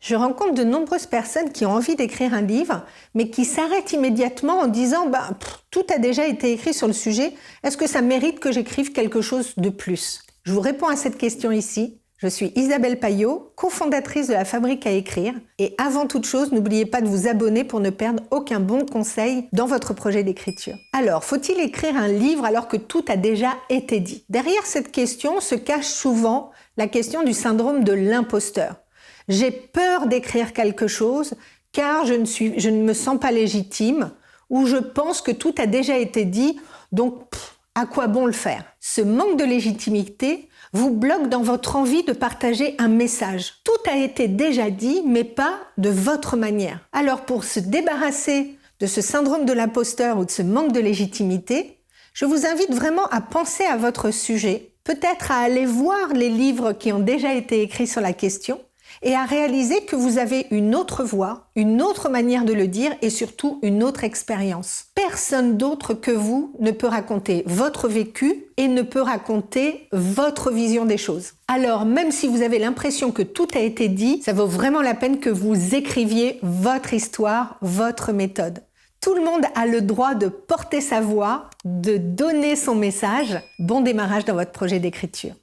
Je rencontre de nombreuses personnes qui ont envie d'écrire un livre, mais qui s'arrêtent immédiatement en disant tout a déjà été écrit sur le sujet, est-ce que ça mérite que j'écrive quelque chose de plus? Je vous réponds à cette question ici. Je suis Isabelle Payot, cofondatrice de la Fabrique à écrire. Et avant toute chose, n'oubliez pas de vous abonner pour ne perdre aucun bon conseil dans votre projet d'écriture. Alors, faut-il écrire un livre alors que tout a déjà été dit? Derrière cette question se cache souvent la question du syndrome de l'imposteur. J'ai peur d'écrire quelque chose car je ne me sens pas légitime ou je pense que tout a déjà été dit, donc à quoi bon le faire? Ce manque de légitimité vous bloque dans votre envie de partager un message. Tout a été déjà dit, mais pas de votre manière. Alors pour se débarrasser de ce syndrome de l'imposteur ou de ce manque de légitimité, je vous invite vraiment à penser à votre sujet, peut-être à aller voir les livres qui ont déjà été écrits sur la question, et à réaliser que vous avez une autre voix, une autre manière de le dire et surtout une autre expérience. Personne d'autre que vous ne peut raconter votre vécu et ne peut raconter votre vision des choses. Alors, même si vous avez l'impression que tout a été dit, ça vaut vraiment la peine que vous écriviez votre histoire, votre méthode. Tout le monde a le droit de porter sa voix, de donner son message. Bon démarrage dans votre projet d'écriture.